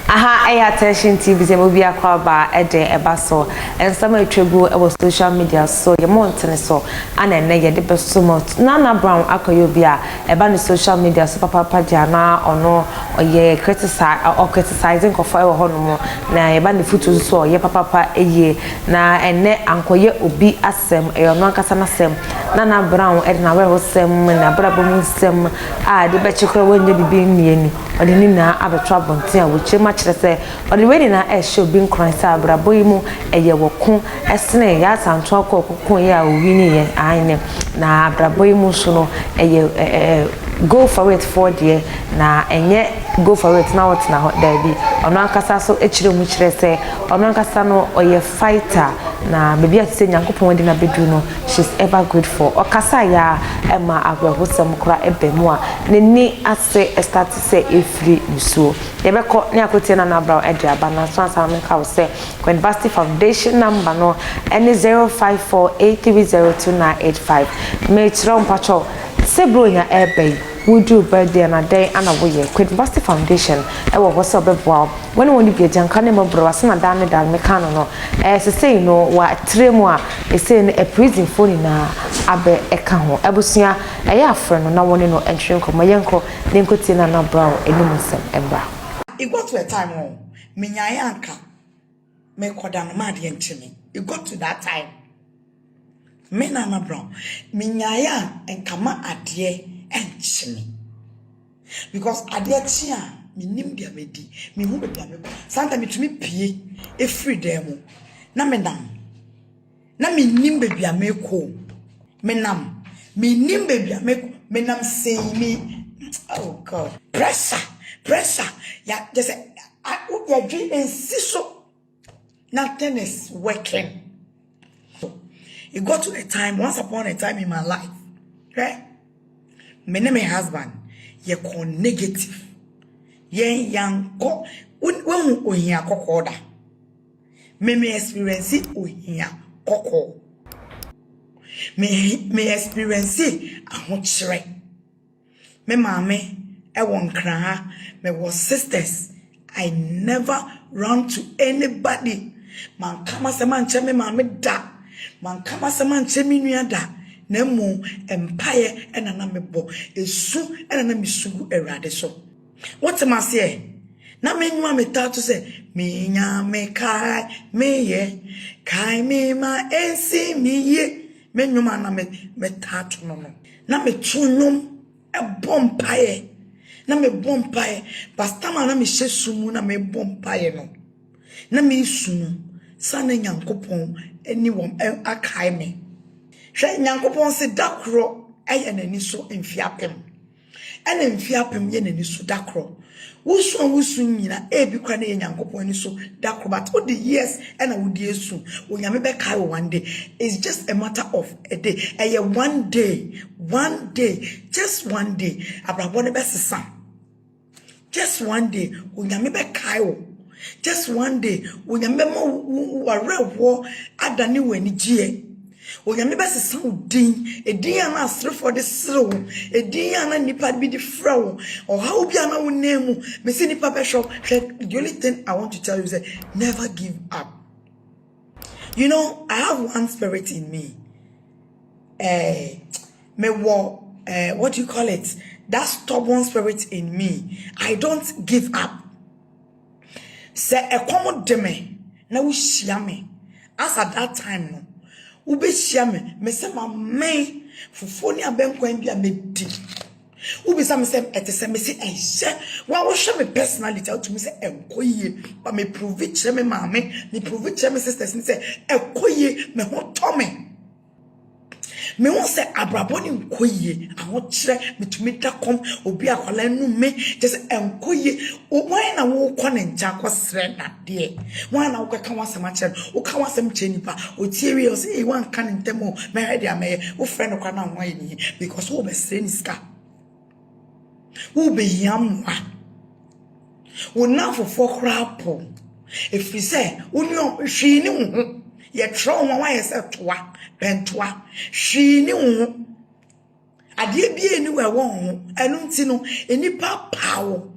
Aha, attention TV Zemobi akwaba ede ebaso and some attribute our social media so your mountain so and then ye de beso mot Naana Brown akoyobia eba ni social media so papa jana ono ye criticizing kofa e ho no na eba ni photos so ye papa eye na ene ankoye obi asem e ono ankasa na sem Naana Brown ede na we ho sem na brabo mu sem a de be chekro wonye bibi mieni ode ni na abetwa bonten a wo chema kire se ode we na e show bin kransa brabo yi mu eye woko esene ya santo akokon ya owini ye ane na brabo yi mu so no eye go for it for dear na enye go for it na what na there be ono ankasa so echire mu kire se ono ankasa no oye fighter na baby atse nyankopon wadi na bedu no she's ever good for okasa ya ema abrahosem kura ebemu a neni ase start say efri nsuo yebeko ne akotie Naana Brown ediaba na so ansa me ka wo se University Foundation number no any 0548302985 me chiro mpacho sebro nya ebe would do birthday na day ana woye University Foundation e wo so beboa when woni bi agyanka ne mabro ase na dan ne dan me kan no se say no wa tremu a say no a prison phone na abe eka ho ebusua e ya afre no na woni no entwe nko mayenko ne nkoti Naana Brown enum sem embra it got to a time when me nyanka me koda no ma de ntimi it got to that time me Naana Brown me nyaya enkama ade enchimi because ade chia me nim dia medi me hu be dia me santa me tumi pie e free dem na me nam na me nim be bia me ko me nam me nim be bia me nam say me oh god pressure ya just ya dream and so nothing is working. It got to a time, once upon a time in my life, right? My name is husband, ye call negative. Ye young co when we hear cocoda. Me experience it we hear coco. Me experience it a much right. Me mommy, I won't cry. Me was sisters. I never run to anybody. Man, come as a man, tell me, mommy, da. Man kama sama nchemi nuada na mu empire ena na mebo esu ena na misugu erade so what am I say na menwa metatu say me nya me kai me ye kai me ma ensi mi ye menwa na metatu no na metunum e bompaye na me bompaye pastor ma na me hyesumu na me bompaye no na me sunu sana nyankopon anyone akai me hwe nyankopon se dakro eye nani so mfiapem ene mfiapem ye nani so dakro wusu nyina ebi kwa na nyankopon ani so dakro but all the years ena wudi esu onyame be kai one day it's just a matter of a day eye one day just one day abrabo ne be sesa just one day onyame be kai wo just one day onyame ma warewo adane wani gie onyame be sesa udin edin ana asre for the sro edin ana nipa bi di frawo or how bi ana wonemu me see nipa be shop the only thing I want to tell you is never give up. You know, I have one spirit in me. What do you call it? That stubborn spirit in me. I don't give up. Say a common deme na we share me as at that time no we be share me say my man fufoni abenkwan bia me di we be say me say etese me say ehye wa wo share me personality to me say enkoye but me prove it share me mama me prove it share me sisters me say enkoye me ho to me won say abraboni nkoye aho kire metumi da kom obi akwala nu me just enkoye why na wo kɔ ne nja kɔsrɛ na de why na wo ka wasɛm akyerɛ wo ka wasɛm kyerɛ nipa o tieri o say wan ka ne ntɛm me hɛde amɛ wo frɛ no kwa na ho ayi ni because wo be srɛ ni ska wo be yamwa wo na fofo krapo efiri sɛ wo ni hwi ni wo ye tro won wa ye se toa pentoa hwi ni wo Ade bi eni we won enu nti no enipa pawo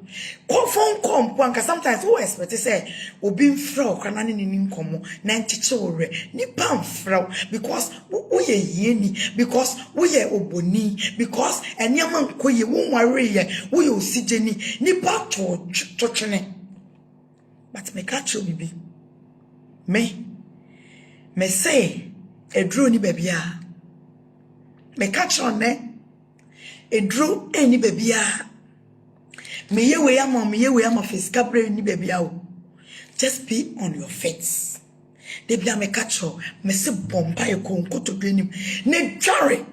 phone call mpo sometimes we expect say obi mfra okwana ne ni nkomo na ncheche ore nipa mfra because wo ye yeni because wo ye oboni because enyama nkoye wo nware ye wo ye osigeni nipa to twene but me catch you bibi me say edro ni bebia me catch on ne edro eni bebia me ye we am physical brain ni bebia o just be on your feet de bia me catch you me se bomba e konko to dream ne dware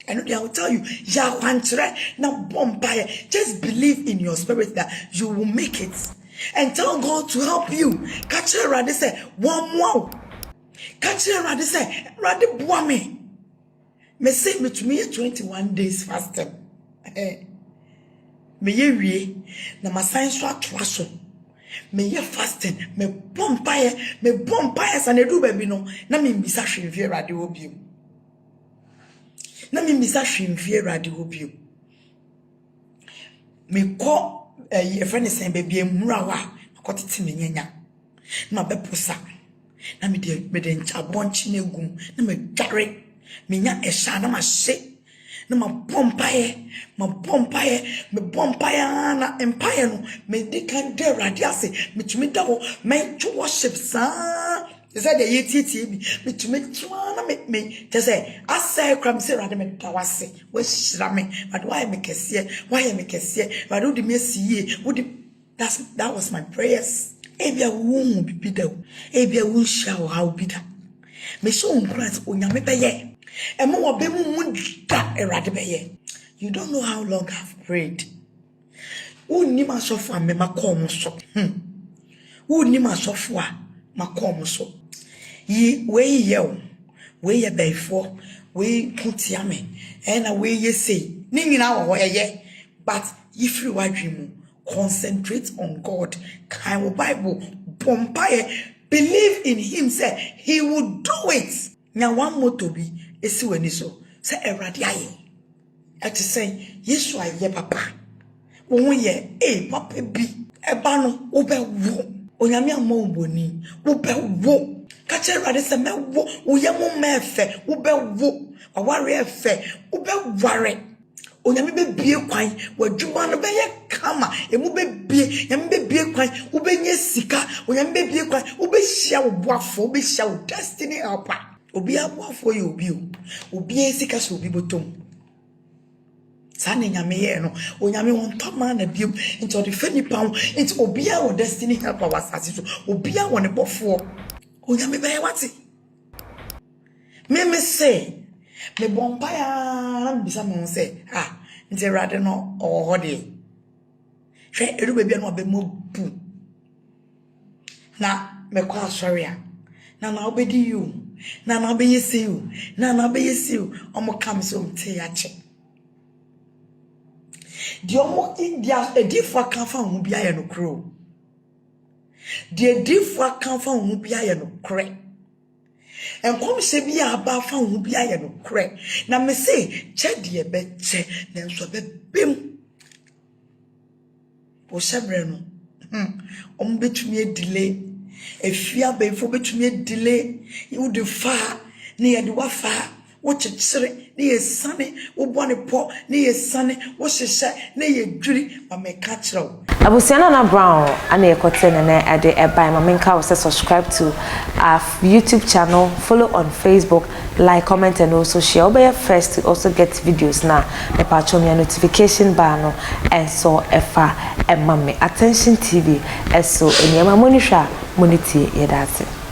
and I will tell you ya kwantre na bomba just believe in your spirit that you will make it and tell God to help you catch her rade say one more catch her rade say rade boa me say me to me 21 days fasting me ye wie na my science so atwaso me ye fasting me bompaye sanedu baby no na me mbisa hwemfie rade obiu na me mbisa hwemfie rade obiu me ko ye friend sen baby emura wa akotete me nyanya na beposa na me de nchabonchi na egum na me dware me nya ehya na ma hye na ma bompaye na empire no me de kan de rade ase me tumi da ho me to worship sa say the yetiti bi me tumi twa na me te say asay kram say rade me da wase we hira me but why me kese but who di me siye that was my prayers ebia wo bi da ebia wo hia wo ha bi da me so nkrat onyame beye emo wo be mu da erade beye. You don't know how long I've prayed. Who ni ma so for me makom so. Who ni ma so for makom so. Yi we ye before we put ya me. And we ye say ni nyina wo ye but if you are dream concentrate on God. Kind Bible bompaye believe in him say he will do it. Nya one moto bi esi wani so say erade aye. Ati say Yesu aye papa wo ye papa bi eba no wo be wo onyame ama oboni wo be wo ka che rade se me wo wo ye mo mefe wo be wo aware efe wo be ware onyame be bie kwan wadwuma no be ye kama emu be bie nyame be bie kwan wo be nye sika onyame be bie kwan wo be hia wo boafo wo be hia wo destiny helper obi aboafo ye obi sika so obi botom Sane nyame ye no onyame won toma na biom into the feni pound into obia wo destiny helper wasase so obia wo ne bofo onyame be wati me say me bompa ya bisa mo say nti rade no o de hwe eru bebia no be mo bu na me kwa sorry na obedi you na obeyesi you na obeyesi you omo kam so mte ya che di omo india edifo kan fa hu bia ye no kro di edifo kan fa hu bia ye no kre enkom se bia aba fa hu bia ye no kre na me say che de be che na so be bem o sebre no omo betumi delay efia befo betumi delay you de fa na ye de wa fa wo chechire na ye sane wo bone po na ye sane wo hyehye na ye dwiri ma me ka kirew abusiana na Brown ana ye kote na ade ebai ma menka wo subscribe to our YouTube channel, follow on Facebook, like, comment and also share. Be first to also get videos na e patch on your notification bar no and so efa e mame Attention TV eso enyama monihwa moniti yedase.